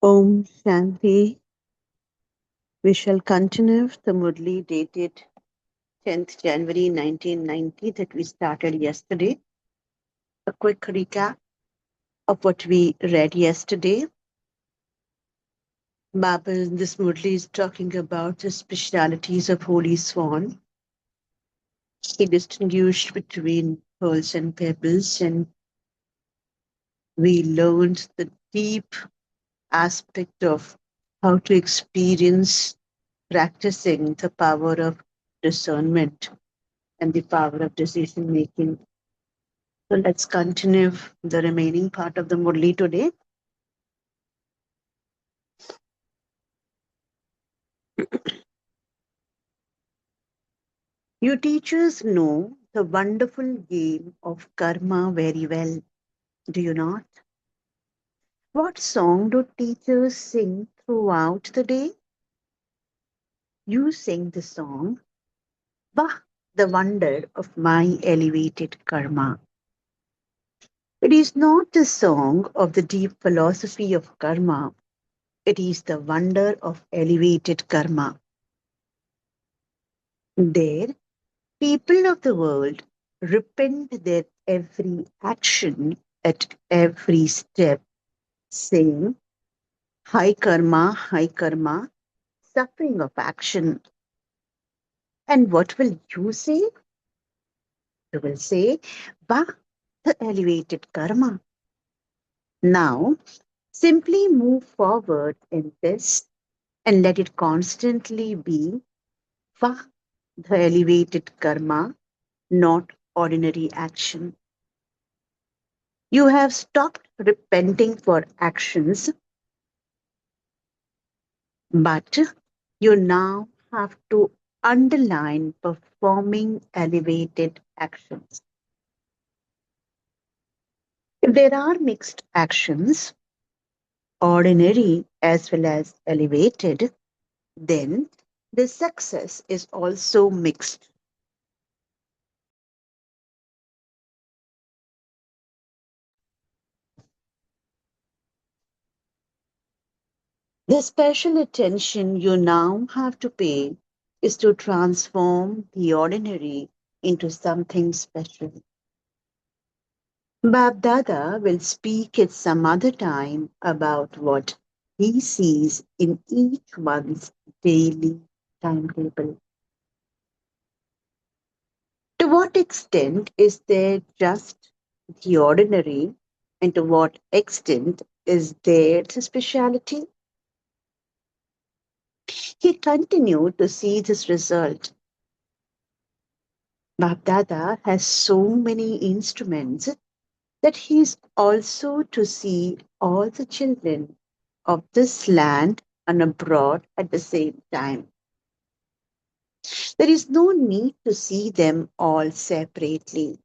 Om Shanti. We shall continue the Murli dated 10th January 1990 that we started yesterday. A quick recap of what we read yesterday. Baba in this Murli is talking about the specialities of Holy Swan. He distinguished between pearls and pebbles, and we learned the deep aspect of how to experience practicing the power of discernment and the power of decision making. So let's continue the remaining part of the Murli today. You teachers know the wonderful game of karma very well, do you not? What song do teachers sing throughout the day? You sing the song, Bah, the wonder of my elevated karma. It is not the song of the deep philosophy of karma, it is the wonder of elevated karma. There, people of the world repent their every action at every step, saying, high karma, suffering of action. And what will you say? You will say, Bah, the elevated karma. Now, simply move forward in this and let it constantly be, Vah, the elevated karma, not ordinary action. You have stopped repenting for actions, but you now have to underline performing elevated actions. If there are mixed actions, ordinary as well as elevated, then the success is also mixed. The special attention you now have to pay is to transform the ordinary into something special. Bab Dada will speak at some other time about what he sees in each one's daily timetable. To what extent is there just the ordinary, and to what extent is there the speciality? He continued to see this result. Bab Dada has so many instruments that he is also to see all the children of this land and abroad at the same time. There is no need to see them all separately.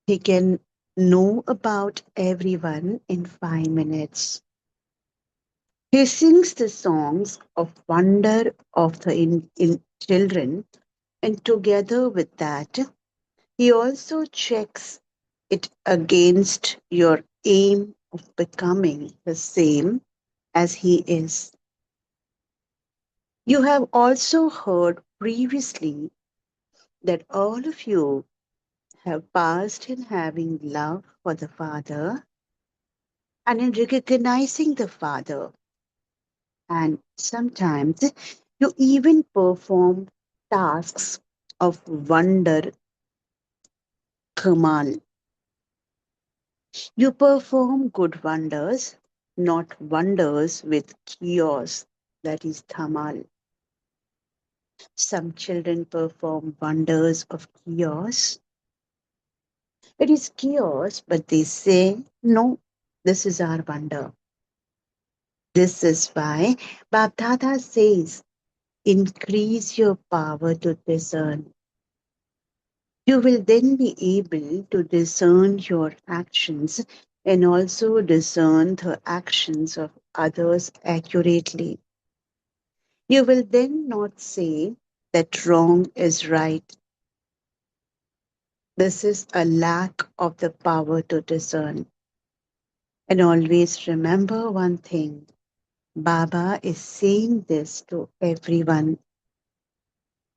He can know about everyone in 5 minutes. He sings the songs of wonder of the in children, and together with that, he also checks it against your aim of becoming the same as he is. You have also heard previously that all of you have passed in having love for the Father and in recognizing the Father. And sometimes you even perform tasks of wonder, Kamal. You perform good wonders, not wonders with chaos, that is Thamal. Some children perform wonders of chaos. It is chaos, but they say, no, this is our wonder. This is why Bapdada says, increase your power to discern. You will then be able to discern your actions and also discern the actions of others accurately. You will then not say that wrong is right. This is a lack of the power to discern. And always remember one thing, Baba is saying this to everyone.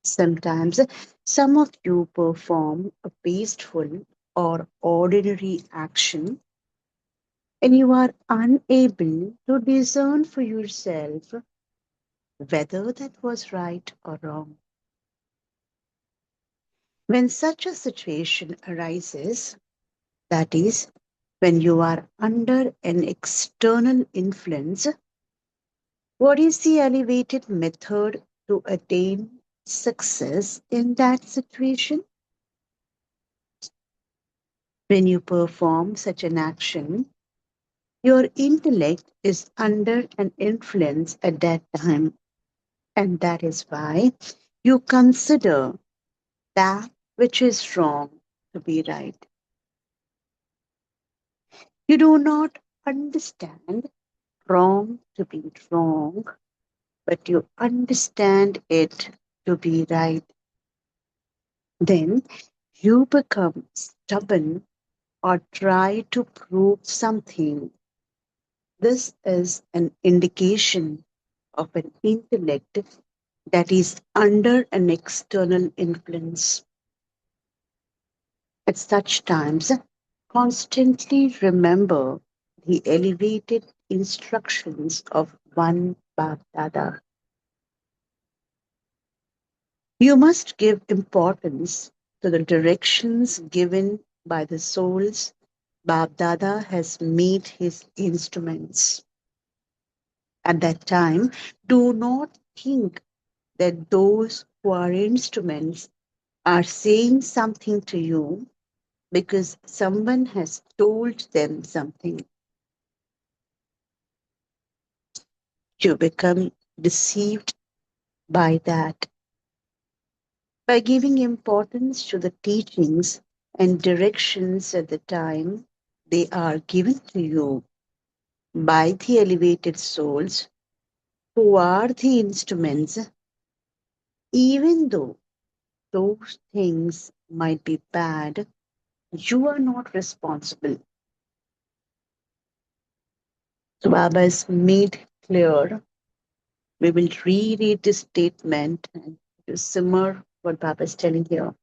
Sometimes some of you perform a wasteful or ordinary action and you are unable to discern for yourself whether that was right or wrong. When such a situation arises, that is, when you are under an external influence, what is the elevated method to attain success in that situation? When you perform such an action, your intellect is under an influence at that time, and that is why you consider that which is wrong to be right. You do not understand wrong to be wrong, but you understand it to be right. Then you become stubborn or try to prove something. This is an indication of an intellect that is under an external influence. At such times, constantly remember the elevated instructions of one Bapdada. You must give importance to the directions given by the souls Bapdada has made his instruments. At that time, do not think that those who are instruments are saying something to you because someone has told them something. You become deceived by that. By giving importance to the teachings and directions at the time they are given to you by the elevated souls who are the instruments, even though those things might be bad, you are not responsible. So Baba has made clear. We will reread this statement and to simmer what Baba is telling here.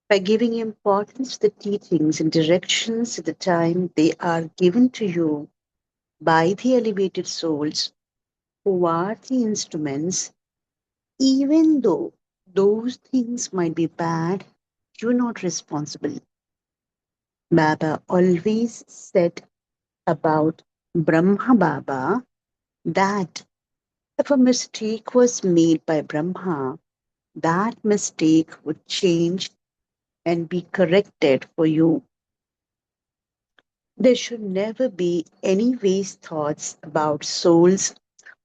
By giving importance to the teachings and directions at the time they are given to you by the elevated souls who are the instruments, even though those things might be bad, you're not responsible. Baba always said about Brahma Baba that if a mistake was made by Brahma, that mistake would change and be corrected for you. There should never be any waste thoughts about souls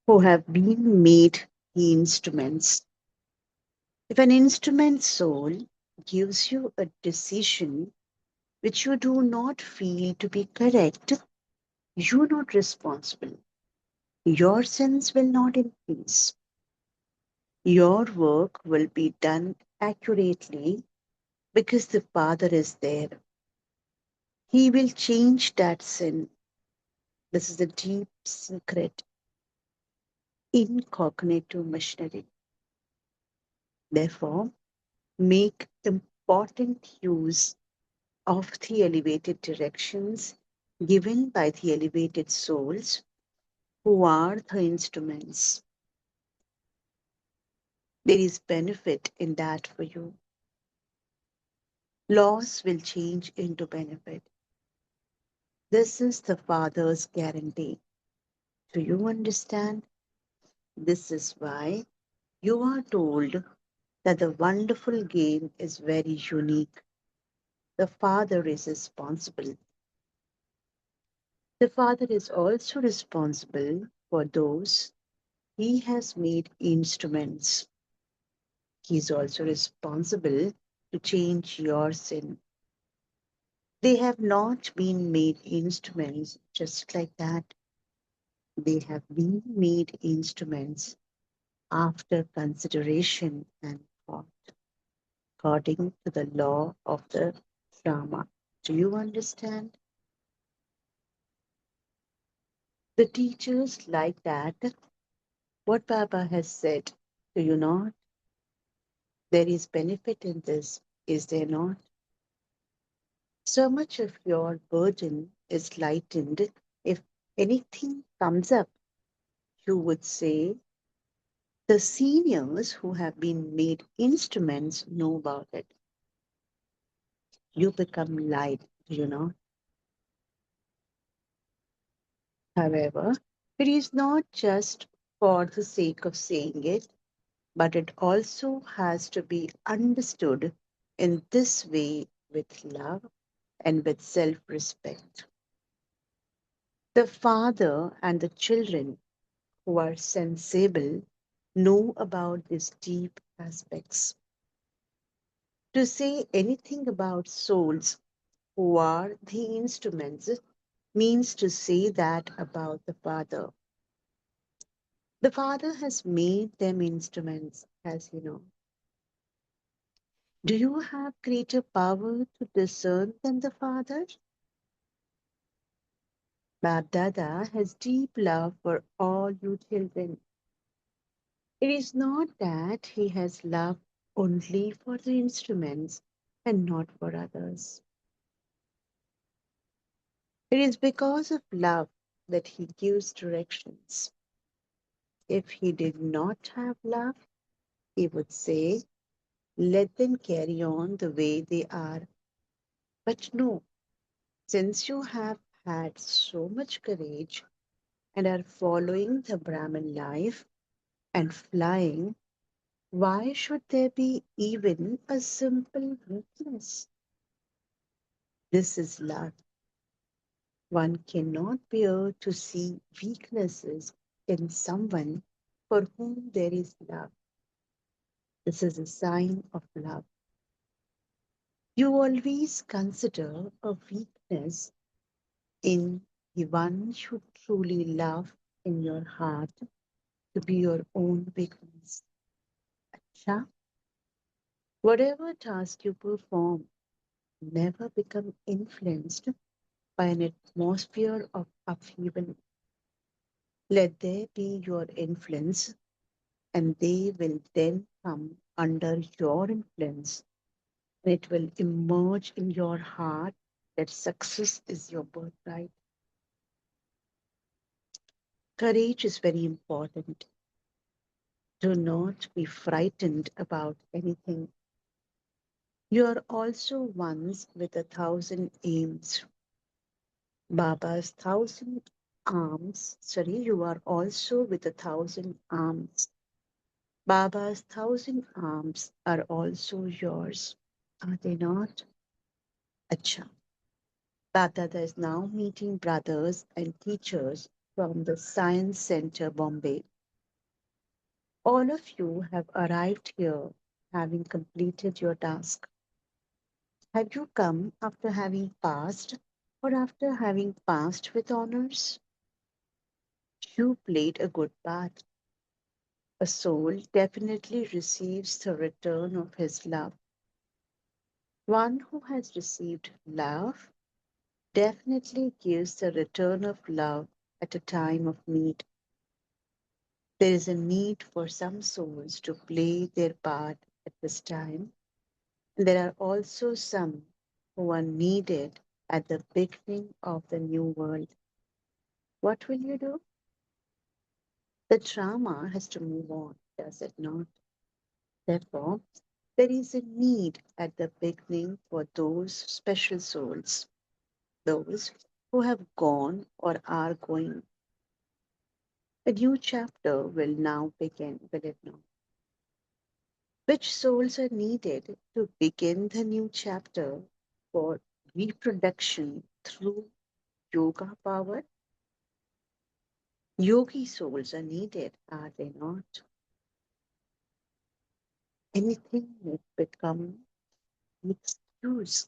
who have been made the instruments. If an instrument soul gives you a decision which you do not feel to be correct, you're not responsible. Your sins will not increase. Your work will be done accurately because the Father is there. He will change that sin. This is the deep secret incognito machinery. Therefore, make important use of the elevated directions given by the elevated souls who are the instruments. There is benefit in that for you. Loss will change into benefit. This is the Father's guarantee. Do you understand? This is why you are told that the wonderful game is very unique. The Father is responsible. The Father is also responsible for those He has made instruments. He is also responsible to change your sin. They have not been made instruments just like that. They have been made instruments after consideration and thought, according to the law of the drama. Do you understand? The teachers like that. What Baba has said, do you not? There is benefit in this, is there not? So much of your burden is lightened. If anything comes up, you would say, the seniors who have been made instruments know about it. You become light, do you know? However, it is not just for the sake of saying it, but it also has to be understood in this way with love and with self respect. The father and the children who are sensible know about these deep aspects. To say anything about souls who are the instruments means to say that about the Father. The Father has made them instruments, as you know. Do you have greater power to discern than the Father? Bab Dada has deep love for all you children. It is not that he has love only for the instruments and not for others. It is because of love that he gives directions. If he did not have love, he would say, let them carry on the way they are. But no, since you have had so much courage and are following the Brahmin life and flying, why should there be even a simple weakness? This is love. One cannot bear to see weaknesses in someone for whom there is love. This is a sign of love. You always consider a weakness in the one you truly love in your heart to be your own weakness. Acha, whatever task you perform, never become influenced by an atmosphere of upheaval. Let there be your influence, and they will then come under your influence. It will emerge in your heart that success is your birthright. Courage is very important. Do not be frightened about anything. You are also ones with 1,000 aims. Baba's 1,000 arms, sorry, you are also with 1,000 arms. Baba's 1,000 arms are also yours, are they not? Acha. Bapdada is now meeting brothers and teachers from the Science Center, Bombay. All of you have arrived here having completed your task. Have you come after having passed or after having passed with honors? You played a good part. A soul definitely receives the return of his love. One who has received love definitely gives the return of love at a time of need. There is a need for some souls to play their part at this time. There are also some who are needed at the beginning of the new world. What will you do? The drama has to move on, does it not? Therefore, there is a need at the beginning for those special souls, those who have gone or are going. A new chapter will now begin, will it not? Which souls are needed to begin the new chapter for reproduction through yoga power? Yogi souls are needed, are they not? Anything may become an excuse,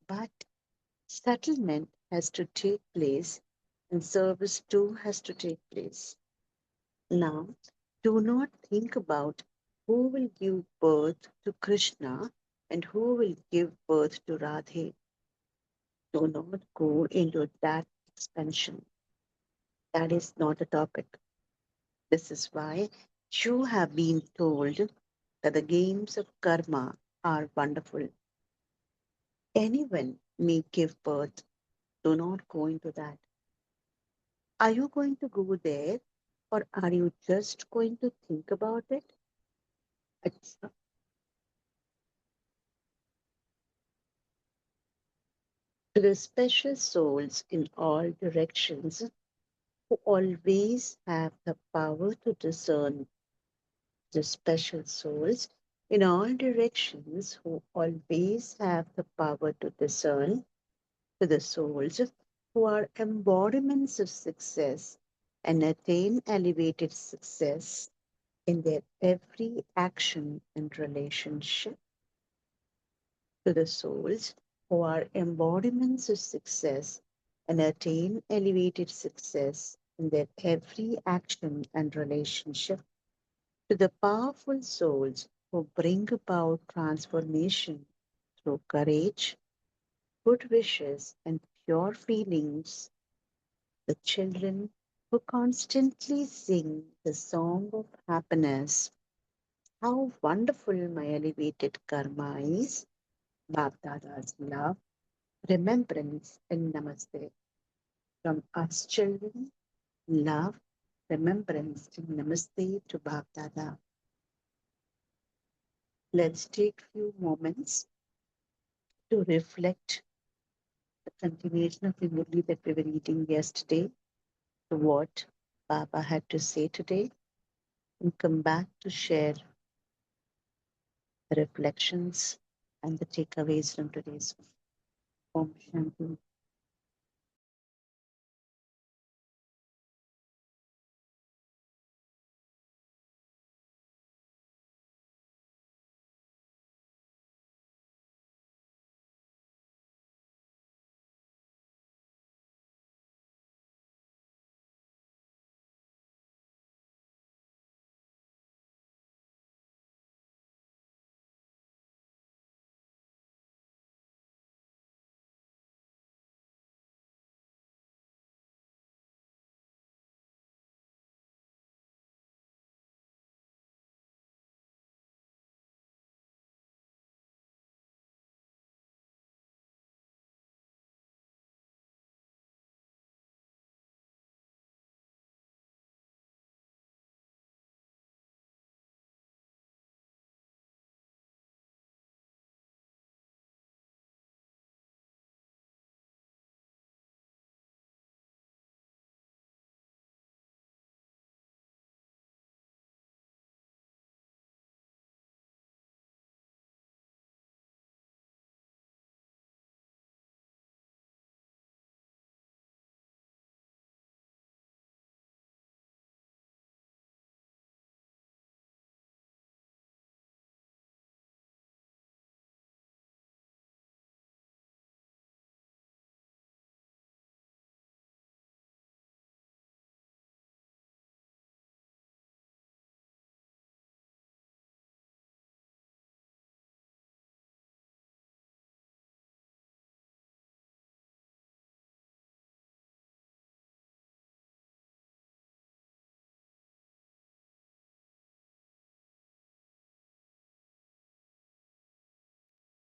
but settlement has to take place and service too has to take place. Now, do not think about who will give birth to Krishna and who will give birth to Radhe. Do not go into that expansion. That is not a topic. This is why you have been told that the games of karma are wonderful. Anyone may give birth. Do not go into that. Are you going to go there or are you just going to think about it? It's to the special souls in all directions who always have the power to discern, the special souls in all directions who always have the power to discern, to the souls who are embodiments of success and attain elevated success in their every action and relationship, to the souls who are embodiments of success and attain elevated success in their every action and relationship, to the powerful souls who bring about transformation through courage, good wishes, and pure feelings, the children who constantly sing the song of happiness. How wonderful my elevated karma is! Bapdada's love, remembrance, and namaste. From us children, love, remembrance, and namaste to Bapdada. Let's take a few moments to reflect the continuation of the Murli that we were reading yesterday, to what Baba had to say today, and come back to share the reflections and the takeaways from today's Om Shanti.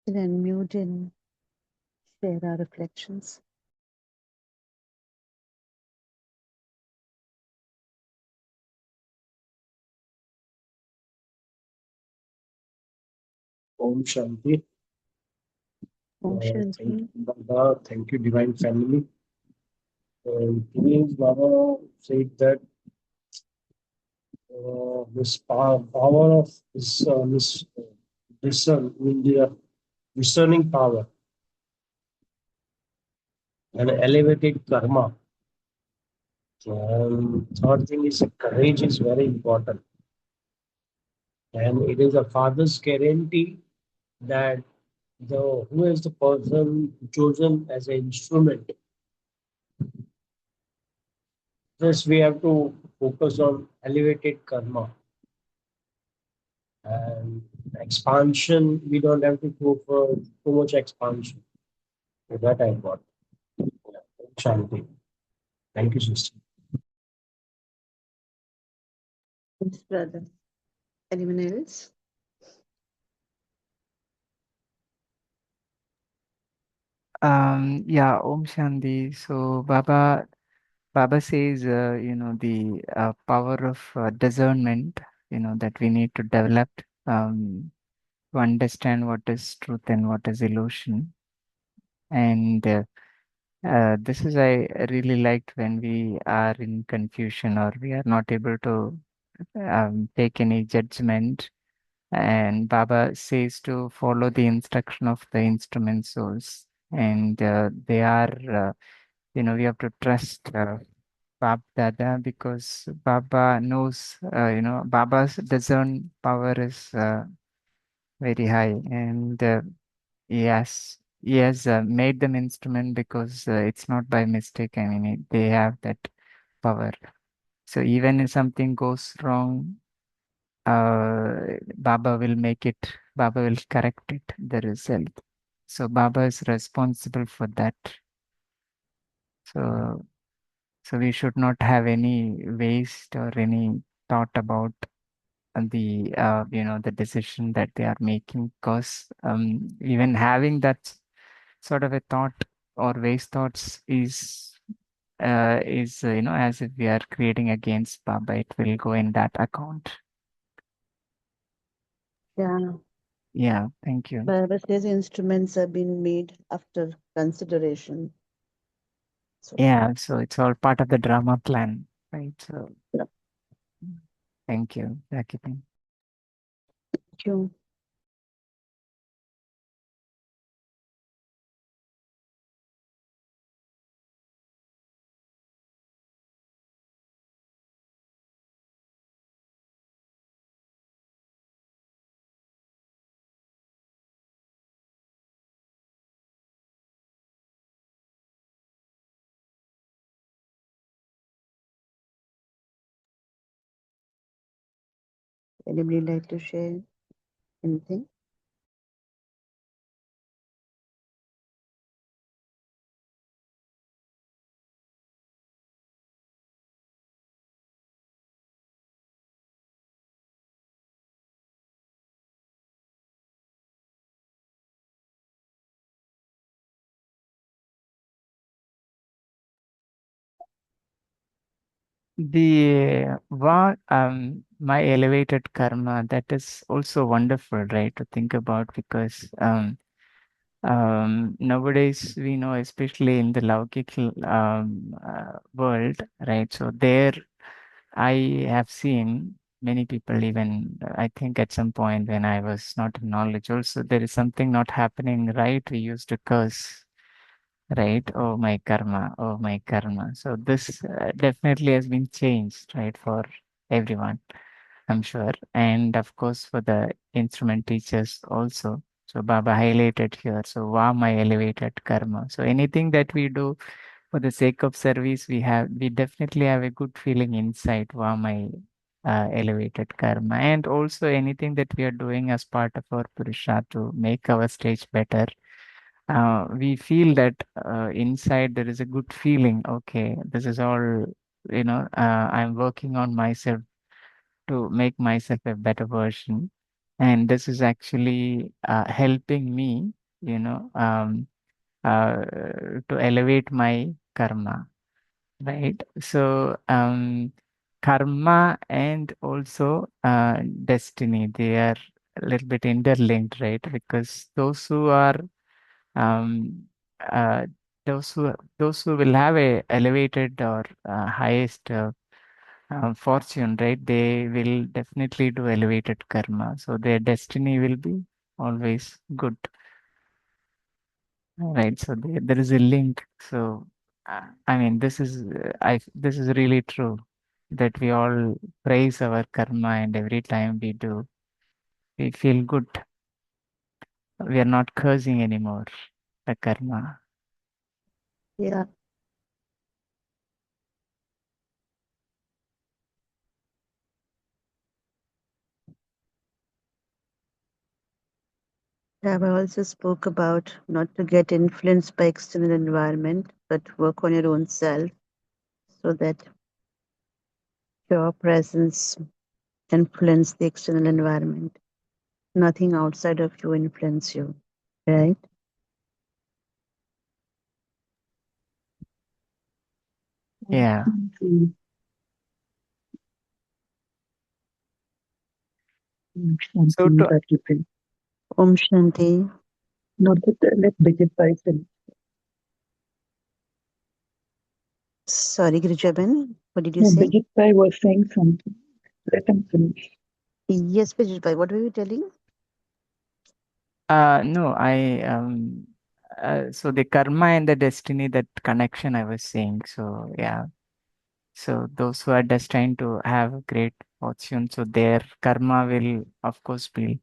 And unmute and share our reflections. Om Shanti. Om Thank Shanti. you, Baba. Thank you, Divine Family. Today's Baba said that this power of this discerning power and elevated karma. Third thing is courage is very important, and it is a father's guarantee that the who is the person chosen as an instrument. Thus, we have to focus on elevated karma and expansion. We don't have to go for too much expansion. So that I got. Yeah. Shanti. Thank you, sister. Yes, brother. Anyone else? Yeah, Om Shanti. So Baba says, the power of discernment, that we need to develop to understand what is truth and what is illusion. And this is I really liked when we are in confusion or we are not able to take any judgment. And Baba says to follow the instruction of the instrument souls, and they are, we have to trust Bab Dada because Baba knows, Baba's discern power is very high, and he has made them instrument because it's not by mistake. I mean, they have that power. So even if something goes wrong, Baba will make it, Baba will correct it, the result. So Baba is responsible for that. So, so we should not have any waste or any thought about the decision that they are making, because even having that sort of a thought or waste thoughts is as if we are creating against Baba, it will go in that account. Yeah. Yeah, thank you. Baba says instruments have been made after consideration. So, Yeah, so it's all part of the drama plan, right? So yeah. thank you, Rakipin. Thank you. Anybody like to share anything? My elevated karma, that is also wonderful, right, to think about, because nowadays we know, especially in the Laukik world, right? So there I have seen many people, even I think at some point when I was not in knowledge, also there is something not happening right. We used to curse, right? Oh my karma, oh my karma. So this definitely has been changed, right, for everyone, I'm sure. And of course, for the instrument teachers also. So Baba highlighted here. So wow, my elevated karma. So anything that we do for the sake of service, we definitely have a good feeling inside. Wow, my elevated karma. And also anything that we are doing as part of our Purusha to make our stage better, we feel that inside there is a good feeling. Okay, this is all, I'm working on myself to make myself a better version. And this is actually helping me, you know, um, uh, to elevate my karma, right? So, karma and also destiny, they are a little bit interlinked, right? Because um, uh, those who will have a elevated or highest fortune, right? They will definitely do elevated karma, so their destiny will be always good, right? So there is a link. So I mean, this is really true that we all praise our karma, and every time we do, we feel good. We are not cursing anymore the karma. Yeah. Baba also spoke about not to get influenced by external environment, but work on your own self so that your presence influence the external environment. Nothing outside of you influence you, right? Yeah. Shanti, So Shanti, to Rajyoga. Om Shanti. No, let Bridget Pai finish. Sorry, Grijaben, what did you No, say? Bridget Pai was saying something. Let him finish. Yes, Pajitbhai, what were you telling? no, so the karma and the destiny, that connection I was saying. So yeah. So those who are destined to have great fortune, so their karma will of course be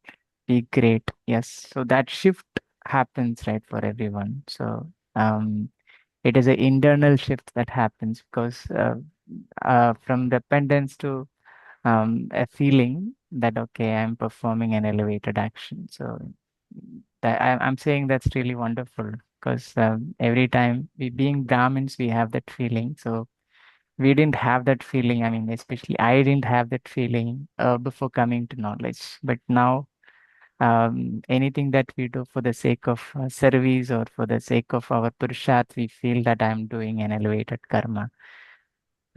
great. Yes. So that shift happens, right, for everyone. So it is an internal shift that happens because from dependence to a feeling that okay, I'm performing an elevated action. So I'm saying that's really wonderful because every time we being Brahmins, we have that feeling. So we didn't have that feeling. I mean, especially I didn't have that feeling before coming to knowledge. But now, anything that we do for the sake of service or for the sake of our purusharth, we feel that I'm doing an elevated karma,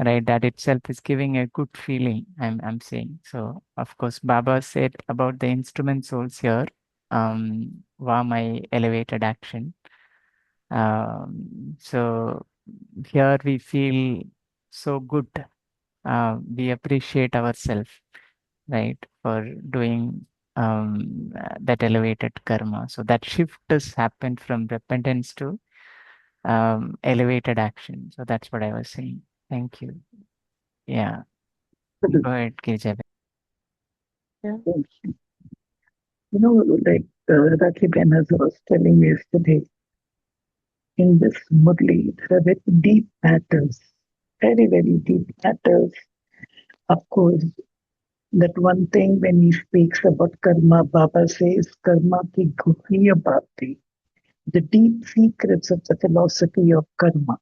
right? That itself is giving a good feeling. I'm saying. So, of course, Baba said about the instrument souls here, wow, my elevated action. So here we feel so good, we appreciate ourselves, right, for doing that elevated karma. So that shift has happened from repentance to elevated action. So that's what I was saying. Thank you. Yeah, go ahead, Kirjabe. Yeah. You know, like Rajyoga was telling me yesterday, in this Murli, there are very deep matters, very, very deep matters. Of course, that one thing when he speaks about karma, Baba says, karma ki guhniya bhati, the deep secrets of the philosophy of karma.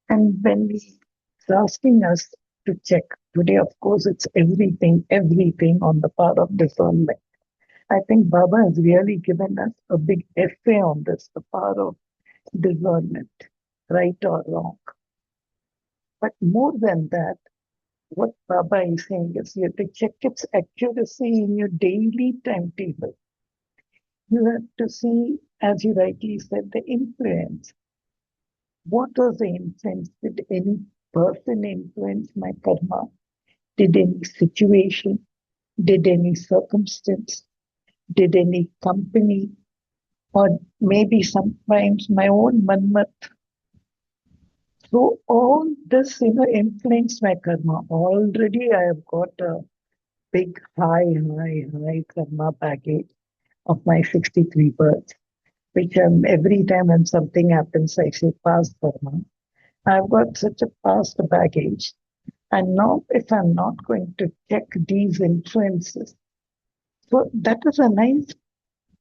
And when he's asking us to check, today, of course, it's everything, everything on the part of discernment. I think Baba has really given us a big essay on this, the power of discernment, right or wrong. But more than that, what Baba is saying is you have to check its accuracy in your daily timetable. You have to see, as you rightly said, the influence. What was the influence? Did any person influence my karma? Did any situation? Did any circumstance? Did any company? Or maybe sometimes my own manmat. So all this, influenced my karma. Already I have got a big, high karma baggage of my 63 births, which every time when something happens, I say past karma. I've got such a past baggage. And now, if I'm not going to check these influences, so that is a nice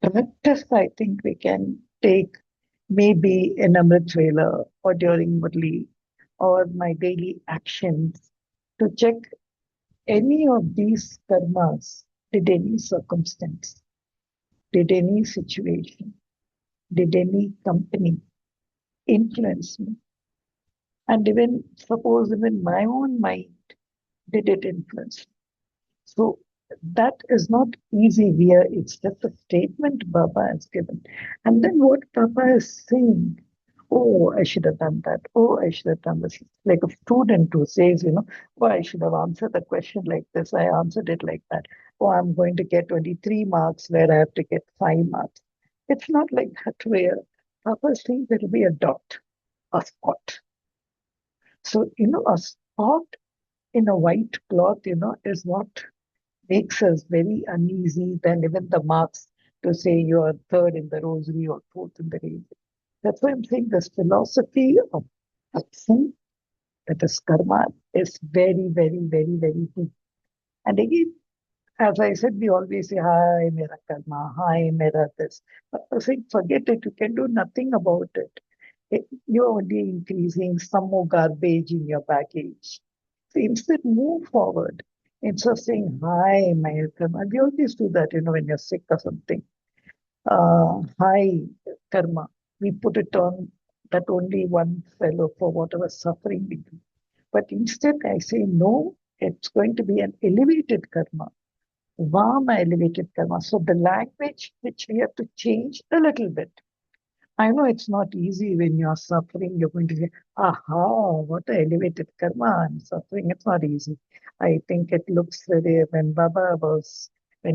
practice I think we can take maybe in Amrit Vela or during Murli or my daily actions to check any of these karmas. Did any circumstance, did any situation, did any company influence me? And even suppose even my own mind, did it influence me? So that is not easy here. It's just a statement Baba has given. And then what Baba is saying, oh, I should have done that. Oh, I should have done this. Like a student who says, oh, I should have answered the question like this. I answered it like that. Oh, I'm going to get 23 marks where I have to get 5 marks. It's not like that where Baba is saying there will be a dot, a spot. So, a spot in a white cloth, is what makes us very uneasy than even the marks to say you are third in the rosary or fourth in the rosary. That's why I'm saying this philosophy of action, that is karma, is very, very, very, very deep. And again, as I said, we always say, hi, mera karma, hi, mera this. But I think, forget it, you can do nothing about it. You're only increasing some more garbage in your baggage. So instead, move forward. Instead of saying, hi, my karma, we always do that, when you're sick or something. Hi, karma. We put it on that only one fellow for whatever suffering we do. But instead, I say, no, it's going to be an elevated karma, warm elevated karma. So the language which we have to change a little bit. I know it's not easy when you're suffering. You're going to say, aha, what a elevated karma. I'm suffering. It's not easy. I think it looks very, when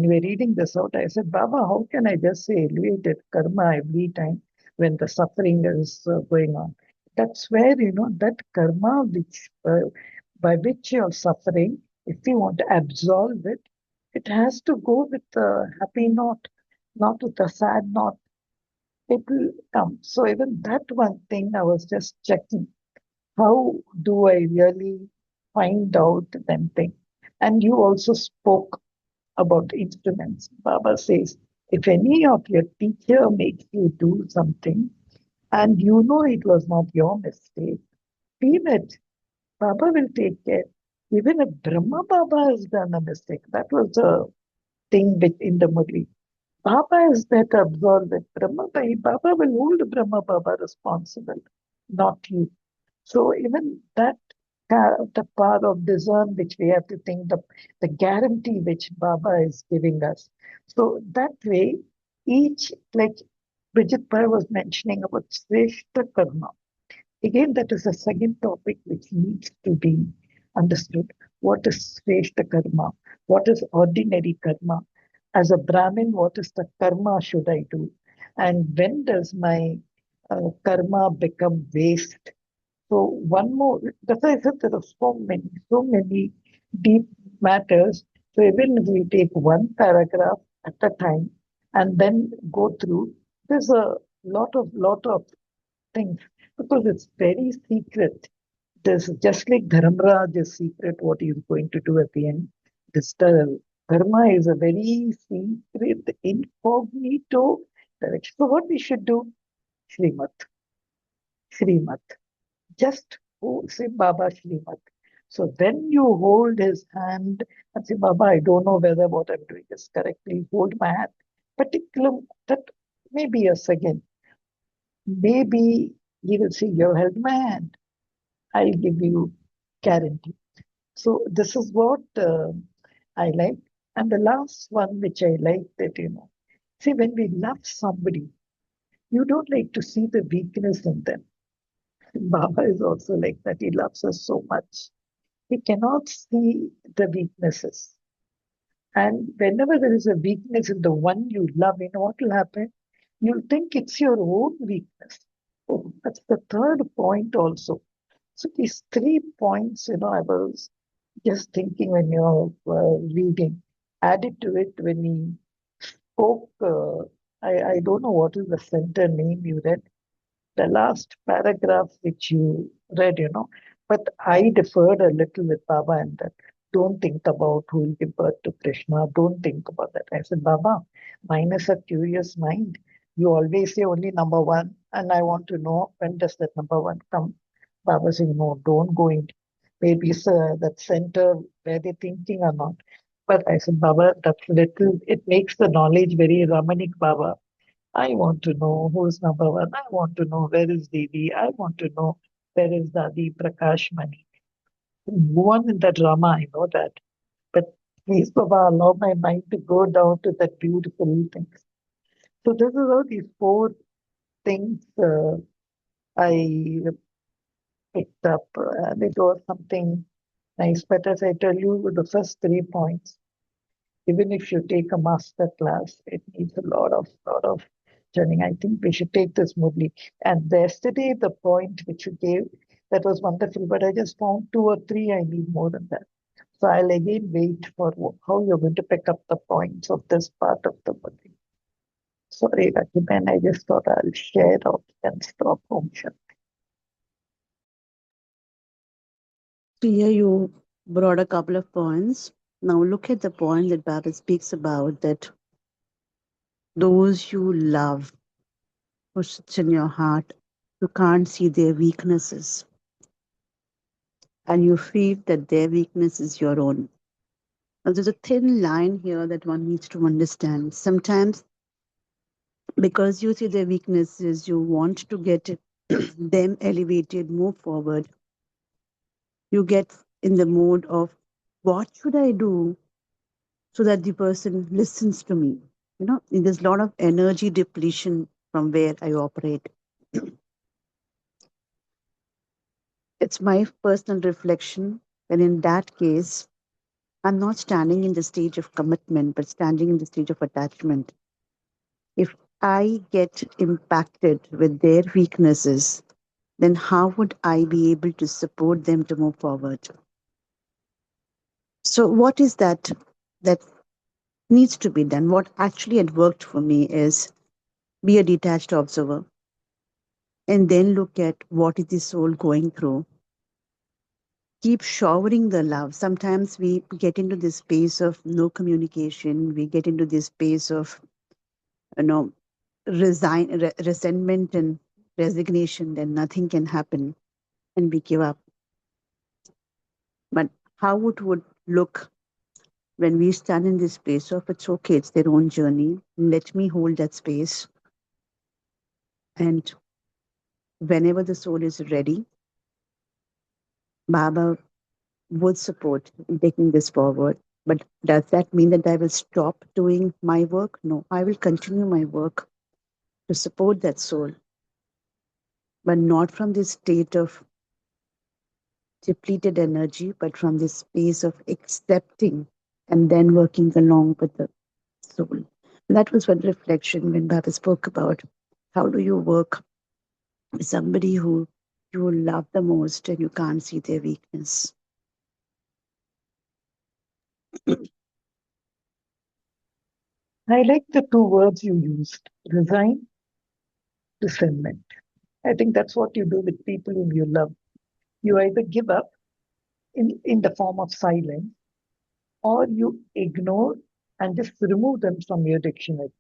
you were reading this out, I said, Baba, how can I just say elevated karma every time when the suffering is going on? That's where, that karma by which you're suffering, if you want to absolve it, it has to go with a happy note, not with a sad note. It will come. So even that one thing I was just checking. How do I really find out them thing? And you also spoke about instruments. Baba says, if any of your teacher makes you do something and you know it was not your mistake, feel it. Baba will take care. Even if Brahma Baba has done a mistake, that was the thing in the Murli. Baba is there to absolve it. Baba will hold Brahma Baba responsible, not you. So even that the power of discern which we have to think, the guarantee which Baba is giving us. So that way, each, like Bridget Pai was mentioning about Shrestha Karma. Again, that is a second topic which needs to be understood. What is Shrestha Karma? What is ordinary karma? As a Brahmin, what is the karma should I do? And when does my karma become waste? So one more, that's why I said there are so many deep matters. So even if we take one paragraph at a time and then go through, there's a lot of things because it's very secret. There's just like Dharmraj is secret what he's going to do at the end. This Dharma is a very secret, incognito direction. So what we should do? Srimat, Srimat. Just say Baba Srimat. So when you hold his hand and say, Baba, I don't know whether what I'm doing is correctly, hold my hand. Particular that maybe a second. Maybe he will say, you held my hand. I'll give you guarantee. So this is what I like. And the last one which I like that, see, when we love somebody, you don't like to see the weakness in them. Baba is also like that. He loves us so much. He cannot see the weaknesses. And whenever there is a weakness in the one you love, what will happen? You'll think it's your own weakness. Oh, that's the third point also. So these 3 points, I was just thinking when you're reading, added to it when he spoke. I don't know what is the center name you read, the last paragraph which you read, but I deferred a little with Baba and that. Don't think about who will give birth to Krishna. Don't think about that. I said, Baba, mine is a curious mind. You always say only number one, and I want to know when does that number one come. Baba said, no, don't go in. Maybe it's that center where they're thinking or not. But I said, Baba, that's little, it makes the knowledge very Ramanik, Baba. I want to know who's number one. I want to know where is Devi. I want to know where is Dadi Prakash Mani. Go on in that drama, I know that. But please, Baba, allow my mind to go down to that beautiful things. So this is how these 4 things I picked up. And it was something nice. But as I tell you, the first 3 points, even if you take a master class, it needs a lot of training. I think we should take this Murli. And yesterday, the point which you gave, that was wonderful, but I just found 2 or 3. I need more than that. So I'll again wait for how you're going to pick up the points of this part of the Murli. Sorry, Rakiban, I just thought I'll share out and stop home. So here you brought a couple of points. Now look at the point that Baba speaks about, that those you love, who sits in your heart, you can't see their weaknesses, and you feel that their weakness is your own. Now, there's a thin line here that one needs to understand. Sometimes, because you see their weaknesses, you want to get them elevated, move forward. You get in the mode of, what should I do so that the person listens to me? There's a lot of energy depletion from where I operate. It's my personal reflection. And in that case, I'm not standing in the stage of commitment, but standing in the stage of attachment. If I get impacted with their weaknesses, then how would I be able to support them to move forward? So, what is that needs to be done? What actually had worked for me is be a detached observer and then look at what is the soul going through. Keep showering the love. Sometimes we get into this space of no communication. We get into this space of, you know, resentment and resignation. Then nothing can happen and we give up. But how it would look when we stand in this space of, it's okay, it's their own journey. Let me hold that space. And whenever the soul is ready, Baba would support in taking this forward. But does that mean that I will stop doing my work? No, I will continue my work to support that soul, but not from this state of depleted energy, but from this space of accepting and then working along with the soul. That was one reflection when Baba spoke about how do you work with somebody who you love the most and you can't see their weakness. I like the two words you used, resign, resentment. I think that's what you do with people whom you love. You either give up in the form of silence or you ignore and just remove them from your dictionary.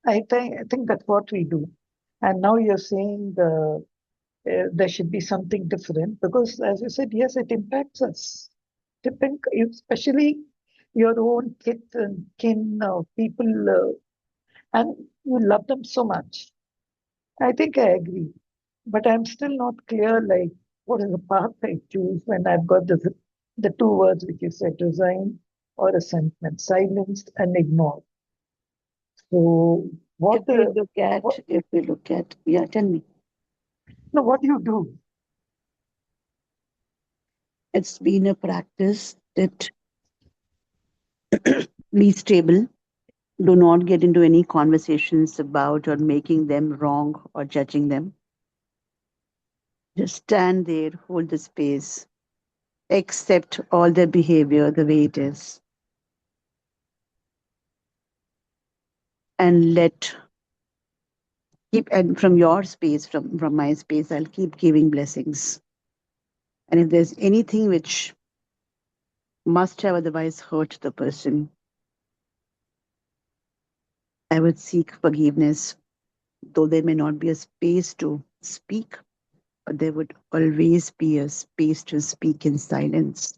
I think that's what we do. And now you're saying there should be something different because, as you said, yes, it impacts us. Especially your own kids and kin people, and you love them so much. I think I agree, but I'm still not clear. Like, what is the path I choose when I've got the two words which you said, resign or resentment, silenced and ignored. So, If we look what, yeah, tell me, no, what do you do? it's been a practice that be stable. Do not get into any conversations about or making them wrong or judging them. Just stand there, hold the space, accept all their behavior the way it is, and let keep and from your space, from my space, I'll keep giving blessings. And if there's anything which must have otherwise hurt the person, I would seek forgiveness, though there may not be a space to speak, but there would always be a space to speak in silence.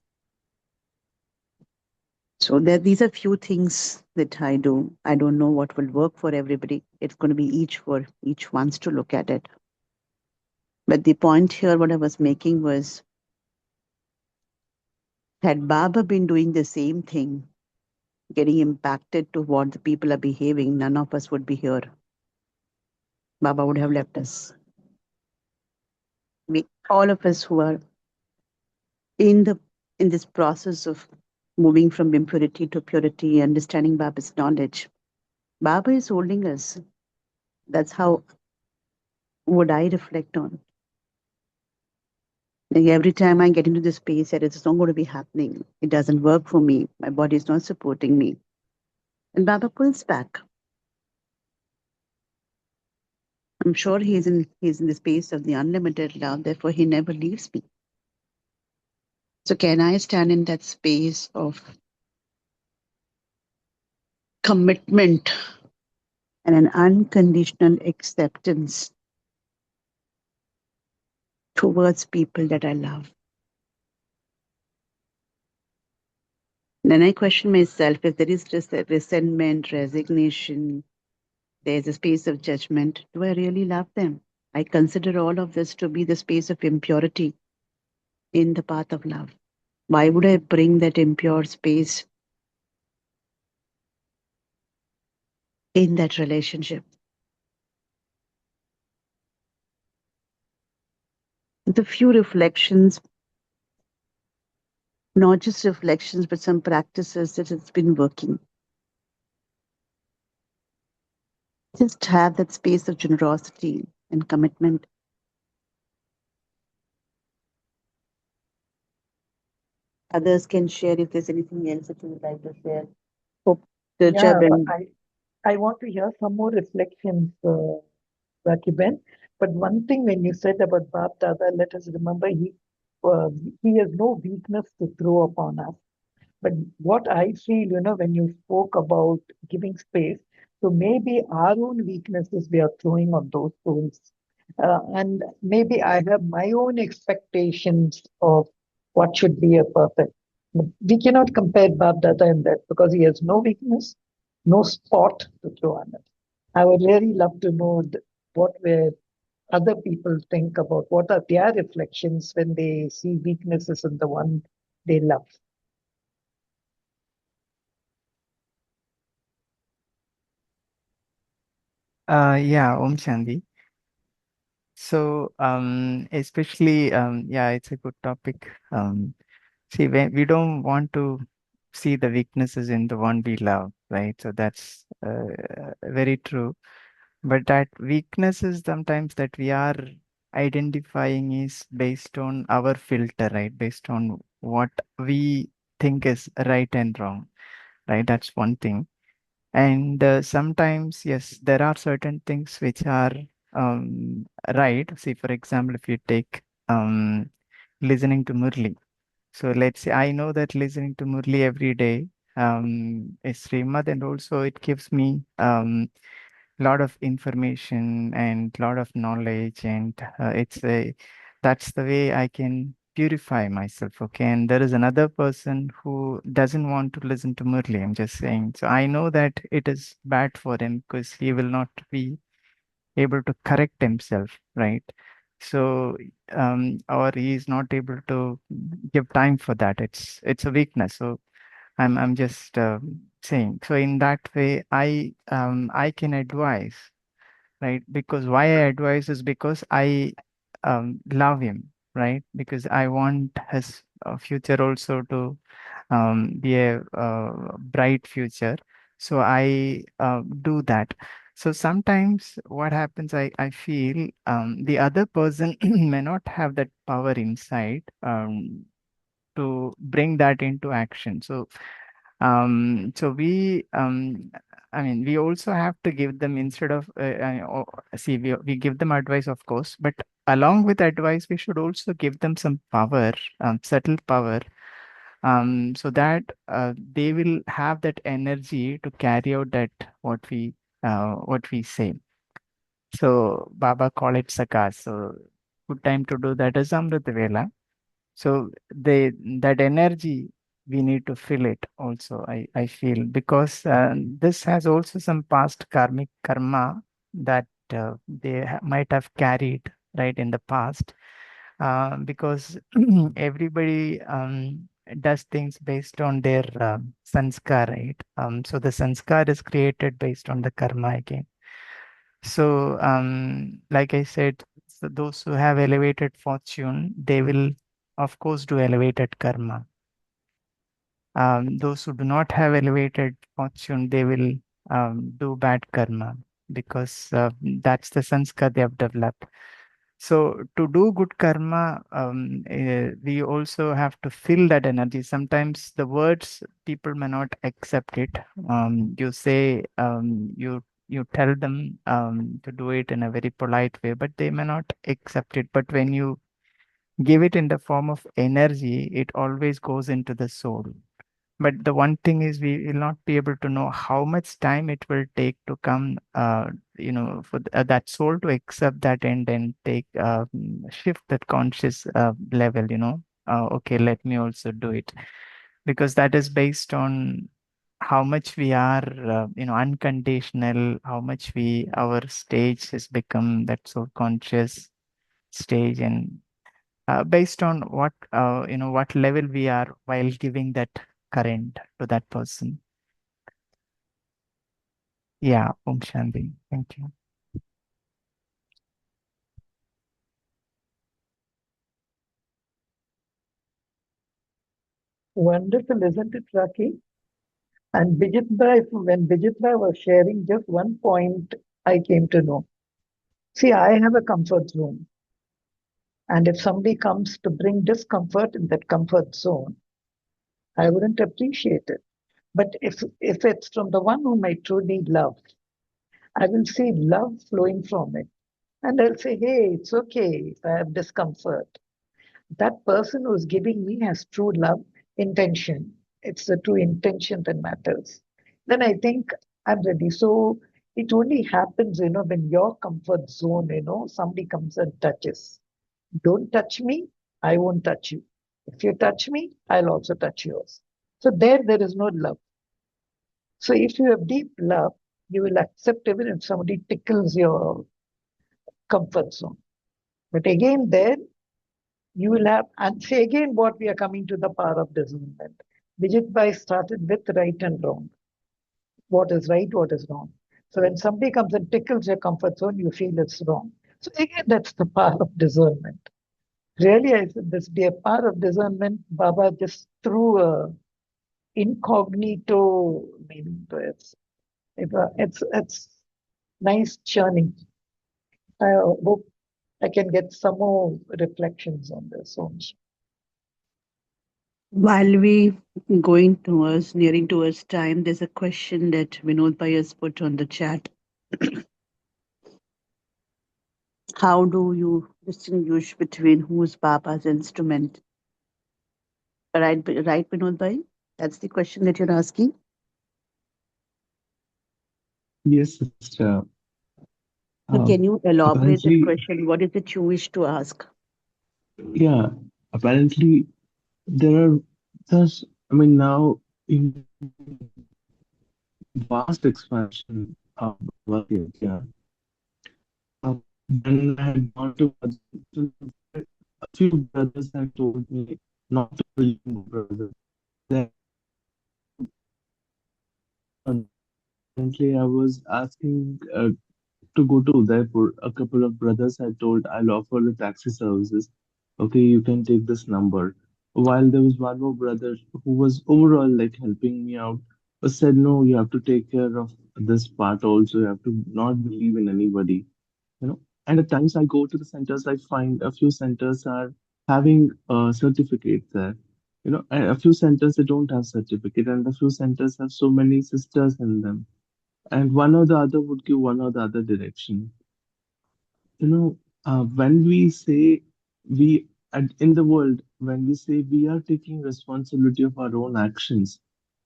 So these are few things that I do. I don't know what will work for everybody. It's going to be each for each one's to look at it. But the point here, what I was making was, had Baba been doing the same thing, getting impacted to what the people are behaving, none of us would be here. Baba would have left us. All of us who are in the in this process of moving from impurity to purity, understanding Baba's knowledge, Baba is holding us. That's how would I reflect on. Like every time I get into this space that it's not going to be happening, it doesn't work for me. My body is not supporting me, and Baba pulls back. I'm sure he's in the space of the unlimited love. Therefore, he never leaves me. So can I stand in that space of commitment and an unconditional acceptance towards people that I love? Then I question myself if there is just a resentment, resignation, there's a space of judgment. Do I really love them? I consider all of this to be the space of impurity in the path of love. Why would I bring that impure space in that relationship? The few reflections, not just reflections, but some practices that has been working. Just have that space of generosity and commitment. Others can share if there's anything else that you would like to share. Hope the Yeah, but Chabin. I want to hear some more reflections, Rakiben. But one thing when you said about Bap Dada, let us remember uh, he has no weakness to throw upon us. But what I feel, when you spoke about giving space, so maybe our own weaknesses we are throwing on those souls. And maybe I have my own expectations of what should be a perfect. We cannot compare Bab Dada in that because he has no weakness, no spot to throw on it. I would really love to know what were other people think about what are their reflections when they see weaknesses in the one they love. Yeah, Om Shanti. So, especially, yeah, it's a good topic. See, we don't want to see the weaknesses in the one we love, right? So that's very true. But that weaknesses sometimes that we are identifying is based on our filter, right? Based on what we think is right and wrong, right? That's one thing. And sometimes, yes, there are certain things which are right. See, for example, if you take listening to Murli. So let's say I know that listening to Murli every day is Srimad, and also it gives me lot of information and lot of knowledge, and it's a that's the way I can purify myself. Okay, and there is another person who doesn't want to listen to Murli. I'm just saying. So I know that it is bad for him because he will not be able to correct himself, right? So or he is not able to give time for that. It's a weakness. So I'm just saying. So in that way, I can advise, right? Because why I advise is because I love him, right? Because I want his future also to be a bright future. So I do that. So sometimes what happens, I feel the other person may not have that power inside to bring that into action. So we I mean, we also have to give them instead of see, we give them advice, of course, but along with advice we should also give them some power, subtle power, so that they will have that energy to carry out that what we say. So Baba call it sakas. So good time to do that is Amrit Vela. So they that energy we need to feel it also. I feel because this has also some past karmic karma that they might have carried right in the past. Because everybody does things based on their sanskar, right? So the sanskar is created based on the karma again. So, like I said, so those who have elevated fortune, they will, of course, do elevated karma. Those who do not have elevated fortune, they will do bad karma because that's the sanskar they have developed. So, to do good karma, we also have to feel that energy. Sometimes the words people may not accept it. You say you tell them to do it in a very polite way, but they may not accept it. But when you give it in the form of energy, it always goes into the soul. But the one thing is, we will not be able to know how much time it will take to come, for that soul to accept that and take shift that conscious level. Okay, let me also do it. because that is based on how much we are, unconditional, how much our stage has become that so conscious stage, and based on what level we are while giving that current to that person. Yeah, Om Shanti. Thank you. Wonderful, isn't it, Raki? And Bijitbhai, when Bijitbhai was sharing, just one point I came to know. See, I have a comfort zone. And if somebody comes to bring discomfort in that comfort zone, I wouldn't appreciate it. But if it's from the one whom I truly love, I will see love flowing from it. And I'll say, hey, it's okay if I have discomfort. That person who's giving me has true love intention. It's the true intention that matters. Then I think I'm ready. So it only happens, when your comfort zone, somebody comes and touches. Don't touch me, I won't touch you. If you touch me, I'll also touch yours. So there is no love. So if you have deep love, you will accept even if somebody tickles your comfort zone. But again, there you will have, and say again what we are coming to the power of discernment. Vijit Bhai started with right and wrong. What is right, what is wrong. So when somebody comes and tickles your comfort zone, you feel it's wrong. So again, that's the power of discernment. Really, I said this be a power of discernment. Baba just threw a incognito meaning to it. It's nice churning. I hope I can get some more reflections on this also. While we going towards nearing towards time, there's a question that Vinod Bhai has put on the chat. How do you distinguish between who's Baba's instrument? Right, Vinod Bhai? That's the question that you're asking. Yes, sister. So can you elaborate that Apparently, question? What is it you wish to ask? yeah, apparently there are there's I mean now in vast expansion of Bhagavad Gita, when I had gone to Brazil, a few brothers had told me not to believe in brothers. That apparently I was asking to go to Udaipur. A couple of brothers had told I'll offer the taxi services. Okay, you can take this number. While there was one more brother who was overall like helping me out, but said no, you have to take care of this part also. You have to not believe in anybody. And at times I go to the centers, I find a few centers are having a certificate there. And a few centers they don't have certificate, and a few centers have so many sisters in them, and one or the other would give one or the other direction. When we say we in the world, when we say we are taking responsibility of our own actions,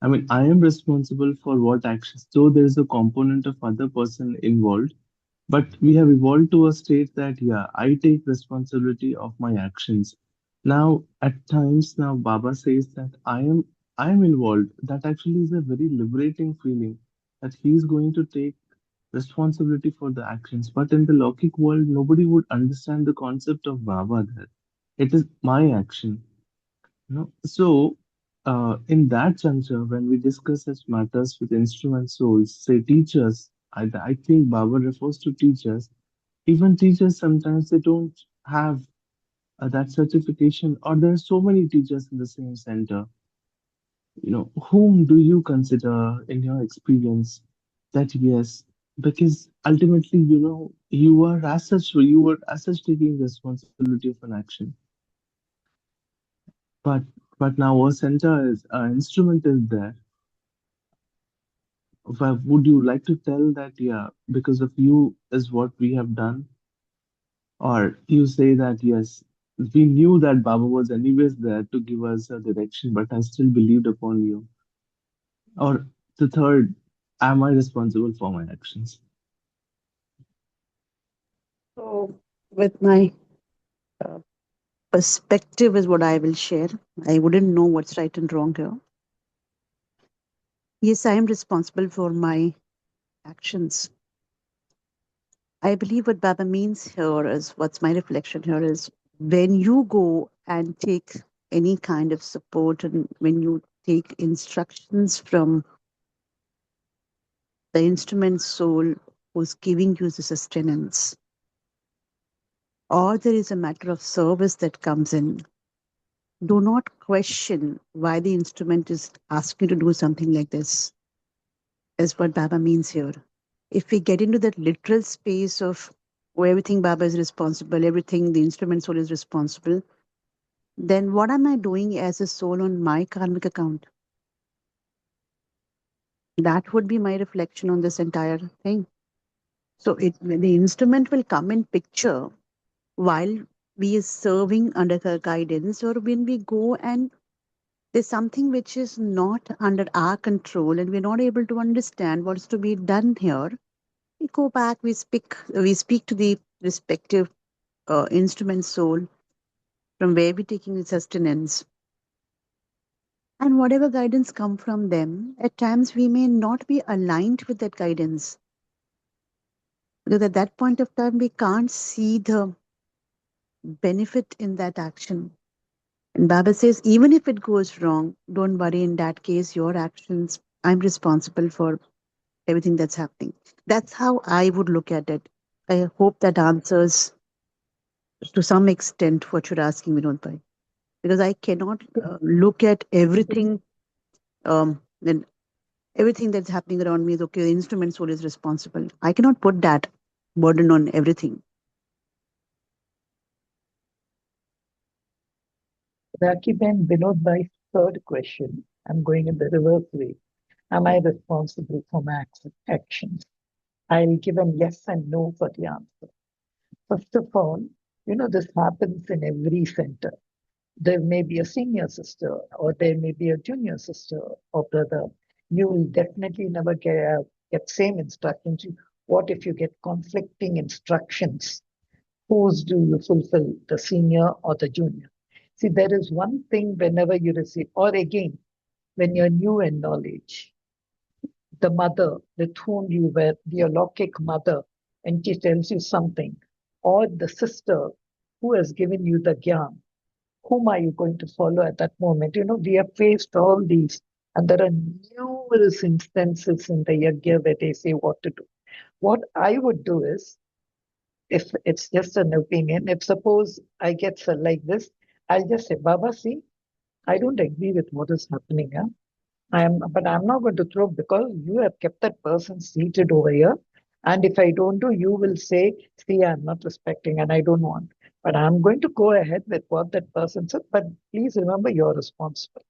I mean, I am responsible for what actions, so there is a component of other person involved, but we have evolved to a state that, yeah, I take responsibility of my actions. Now, at times, now Baba says that I am involved. That actually is a very liberating feeling that he is going to take responsibility for the actions. But in the Lokik world, nobody would understand the concept of Baba there. It is my action. So, in that juncture, when we discuss such matters with instrument souls, say teachers, I think Baba refers to teachers. Even teachers sometimes they don't have that certification, or there are so many teachers in the same center. Whom do you consider in your experience that yes, because ultimately, you are as such taking responsibility of an action. But now a center is an instrument is there. Would you like to tell that, yeah, because of you is what we have done? Or you say that, yes, we knew that Baba was anyways there to give us a direction, but I still believed upon you. Or the third, am I responsible for my actions? So, with my uh, perspective, is what I will share. I wouldn't know what's right and wrong here. Yes, I am responsible for my actions. I believe what Baba means here is what's my reflection here is when you go and take any kind of support and when you take instructions from the instrument soul who's giving you the sustenance, or there is a matter of service that comes in, do not question why the instrument is asking you to do something like this, is what Baba means here. If we get into that literal space of where everything Baba is responsible, everything the instrument soul is responsible, then what am I doing as a soul on my karmic account? That would be my reflection on this entire thing. So the instrument will come in picture while we are serving under her guidance, or when we go and there's something which is not under our control and we're not able to understand what's to be done here. We go back, we speak to the respective instrument soul from where we're taking the sustenance. And whatever guidance come from them, at times we may not be aligned with that guidance. Because at that point of time, we can't see the benefit in that action. And Baba says, even if it goes wrong, don't worry. In that case, your actions, I'm responsible for everything that's happening. That's how I would look at it. I hope that answers to some extent what you're asking me, Vinodbhai. Because I cannot look at everything, and everything that's happening around me is okay. The instrument soul is responsible. I cannot put that burden on everything. Rakiben Vinod Bhai's third question, I'm going in the reverse way. Am I responsible for my actions? I'll give an yes and no for the answer. First of all, this happens in every center. There may be a senior sister, or there may be a junior sister or brother. You will definitely never get same instructions. What if you get conflicting instructions? Whose do you fulfill, the senior or the junior? See, there is one thing whenever you receive, or again, when you're new in knowledge, the mother with whom you were, your Lokik mother, and she tells you something, or the sister who has given you the gyan, whom are you going to follow at that moment? We have faced all these, and there are numerous instances in the yajna where they say what to do. What I would do is, if it's just an opinion, if suppose I get like this, I'll just say, Baba, see, I don't agree with what is happening. Huh? But I'm not going to throw because you have kept that person seated over here. And if I don't do, you will say, see, I'm not respecting and I don't want. But I'm going to go ahead with what that person said. But please remember, you're responsible.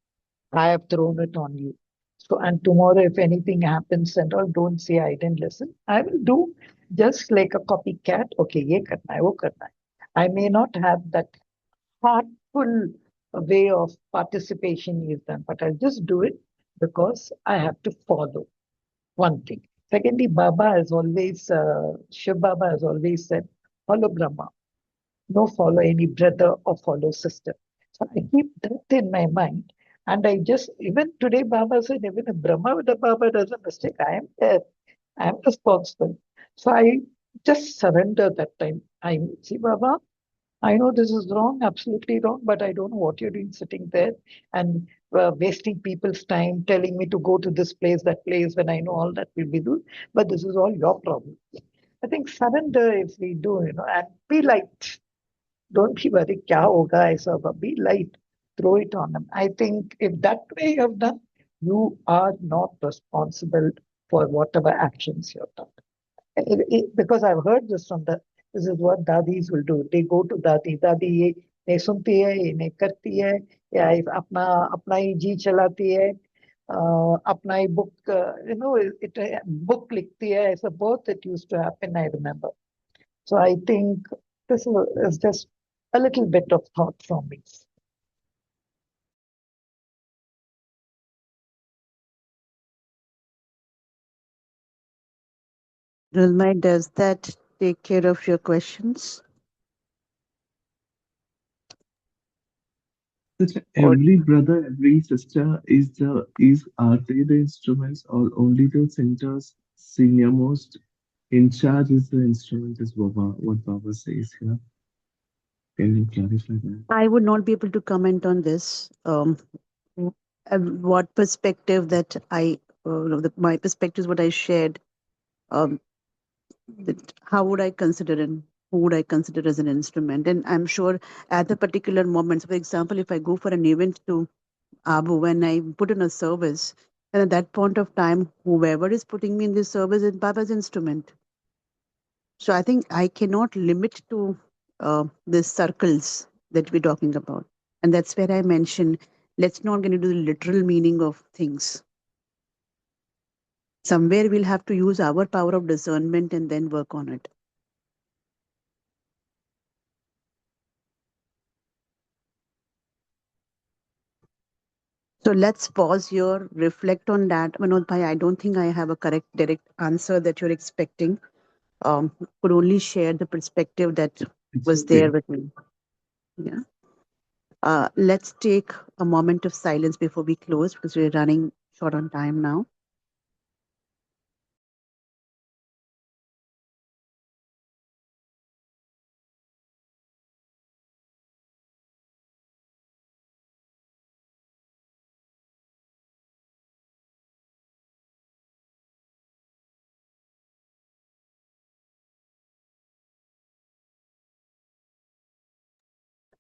I have thrown it on you. So, and tomorrow, if anything happens and all, don't say I didn't listen. I will do just like a copycat. Okay, ye karna hai, wo karna hai. I may not have that heartful way of participation is done, but I'll just do it because I have to follow one thing. Secondly, Shiv Baba has always said, follow Brahma, no follow any brother or follow sister. So I keep that in my mind. And I just, even today, Baba said, even if Brahma with the Baba does a mistake, I am there. I am responsible. So I just surrender that time. I see, Baba, I know this is wrong, absolutely wrong, but I don't know what you're doing sitting there and wasting people's time, telling me to go to this place, that place, when I know all that will be done. But this is all your problem. I think surrender if we do, and be light. Don't be worried, kya hoga aisa, but be light. Throw it on them. I think if that way you have done, you are not responsible for whatever actions you have done. Because I've heard this from this is what dadis will do. They go to dadi ये नहीं सुनती है, ये नहीं करती है, या अपना अपना ही जी चलाती है, अपना ही book, book लिखती है. ऐसा both it used to happen, I remember. So I think this is just a little bit of thought from me. Rulmai, does that take care of your questions? Such Or every brother, every sister is are they the instruments or only the centers senior most in charge is the instrument is Baba what Baba says here. Can you clarify that? I would not be able to comment on this. W- what perspective that my perspective is what I shared. Um, that how would I consider and who would I consider as an instrument? And I'm sure at the particular moments, for example, if I go for an event to Abu, when I put in a service, and at that point of time, whoever is putting me in this service is Baba's instrument. So I think I cannot limit to the circles that we're talking about. And that's where I mentioned, let's not get into the literal meaning of things. Somewhere we'll have to use our power of discernment and then work on it. So let's pause here, reflect on that. Manoj Bhai, I don't think I have a correct direct answer that you're expecting. Could only share the perspective that It's was there okay. with me. Yeah. Let's take a moment of silence before we close because we're running short on time now.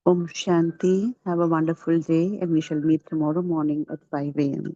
Om Shanti. Have a wonderful day, and we shall meet tomorrow morning at 5 a.m.